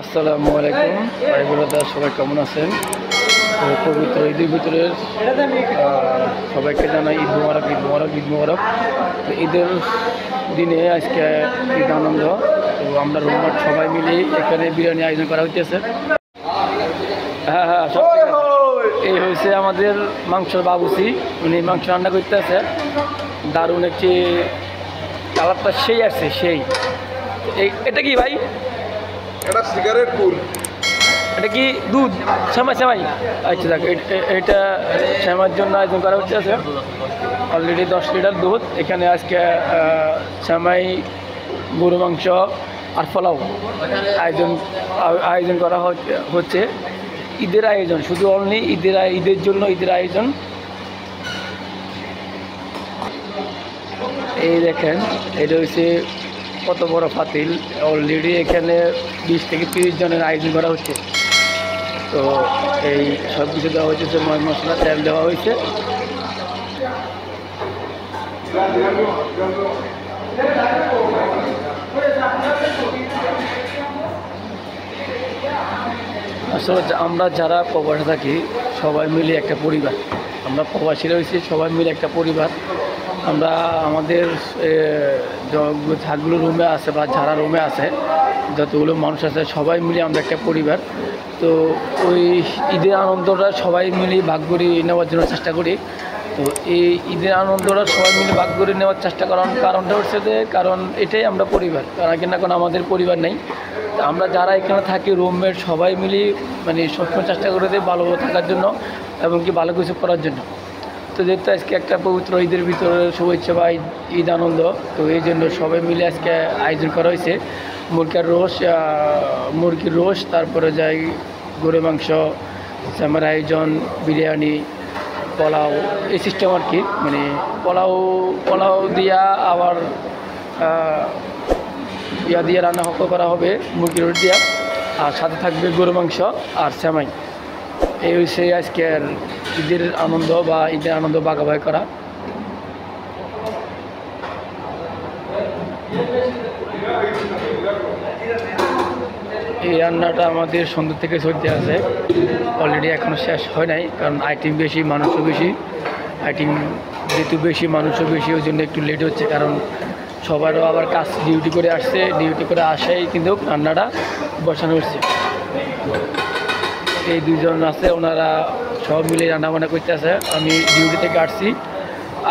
আসসালামু আলাইকুম ভাই বোনেরা, সবাই কেমন আছেন? তো পবিত্র ঈদের ভিতরের সবাইকে জানাই ঈদ মোবারক, ঈদ মোবারক, ঈদ মোবারক। তো ঈদের দিনে আজকে ঈদ আনন্দ। তো আমরা রোববার সবাই মিলে এখানে বিরিয়ানি আয়োজন করা হইতেছে। হ্যাঁ হ্যাঁ, সব ঠিক আছে। এই হয়েছে আমাদের মাংসর বাবুসি, উনি মাংস রান্না করতেছে। দারুণ একটি কালারটা সেই আসছে সেই। এটা কি ভাই? এটা সিগারেট কুল। এটা কি দুধ শ্যামাই শ্যামাই? আচ্ছা দেখ, এটা শ্যামার জন্য আয়োজন করা হচ্ছে। আছে অলরেডি 10 লিটার দুধ। এখানে আজকে শ্যামাই, গরু মাংস আর পোলাও আয়োজন করা হচ্ছে। ঈদের আয়োজন, শুধু অনলি ঈদের জন্য ঈদের আয়োজন। এই দেখেন, এটা হচ্ছে কত বড় পাতিল। অলরেডি এখানে 20 থেকে 30 জনের আয়োজন করা হচ্ছে। তো এই সব কিছু দেওয়া হয়েছে, মশলা তেল দেওয়া হয়েছে। আসলে আমরা যারা প্রবাসে থাকি সবাই মিলে একটা পরিবার। আমরা প্রবাসীরা হয়েছি, সবাই মিলে একটা পরিবার। আমরা আমাদের যাগুলো রুমে আছে বা যারা রুমে আছে, যতগুলো মানুষ আছে, সবাই মিলে আমরা একটা পরিবার। তো ওই ঈদের আনন্দটা সবাই মিলে ভাগ করে নেওয়ার জন্য চেষ্টা করি। তো এই ঈদের আনন্দটা সবাই মিলে ভাগ করে নেওয়ার চেষ্টা করার কারণটা হচ্ছে যে, কারণ এটাই আমরা পরিবার। কারণ কিনা কোনো আমাদের পরিবার নেই। আমরা যারা এখানে থাকি রুমমেট, সবাই মিলে মানে সবসময় চেষ্টা করে দিই ভালো থাকার জন্য এবং কি ভালো কিছু করার জন্য। তো যেহেতু আজকে একটা পবিত্র ঈদের ভিতরে শুভেচ্ছা বা ঈদ আনন্দ, তো এই জন্য সবাই মিলে আজকে আয়োজন করা হয়েছে। মুরগির রোস্ট, তারপরে যাই গরু মাংস, শ্যামার আয়োজন, বিরিয়ানি, পোলাও, এই সিস্টেম আর কি। মানে পোলাও দিয়া আবার ইয়া দিয়ে রান্না করা হবে, মুরগির রোস্ট দিয়া, আর সাথে থাকবে গরু মাংস আর শ্যামাই। এই হচ্ছে আজকের ঈদের আনন্দ বা ঈদের আনন্দ ভাগাভাগি করা। এই রান্নাটা আমাদের সন্ধ্যা থেকে চলতে আছে, অলরেডি এখনও শেষ হয় নাই। কারণ আইটেম বেশি, মানুষও বেশি। আইটেম যেহেতু বেশি, মানুষও বেশি, ওই জন্য একটু লেট হচ্ছে। কারণ সবারও আবার কাজ ডিউটি করে আসছে, ডিউটি করে আসাই কিন্তু রান্নাটা বসানো হচ্ছে। এই দুজন আছে, ওনারা সব মিলে রান্নাবান্না করতে আছে। আমি ডিউটি থেকে আসছি,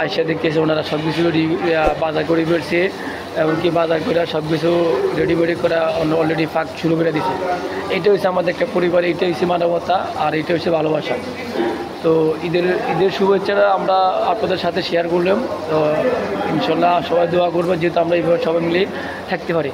আইসা দেখতেছে ওনারা সব কিছু বাজার করে ফেলছে, এমনকি বাজার করে সব কিছু রেডি করা অলরেডি ফাঁক শুরু করে দিছে। এটা হচ্ছে আমাদের একটা পরিবার, এটা হচ্ছে মানবতা, আর এটা হচ্ছে ভালোবাসা। তো ঈদের শুভেচ্ছাটা আমরা আপনাদের সাথে শেয়ার করলাম। তো ইনশাল্লাহ সবাই দোয়া করবো, যেহেতু আমরা এইভাবে সবাই মিলে থাকতে পারি।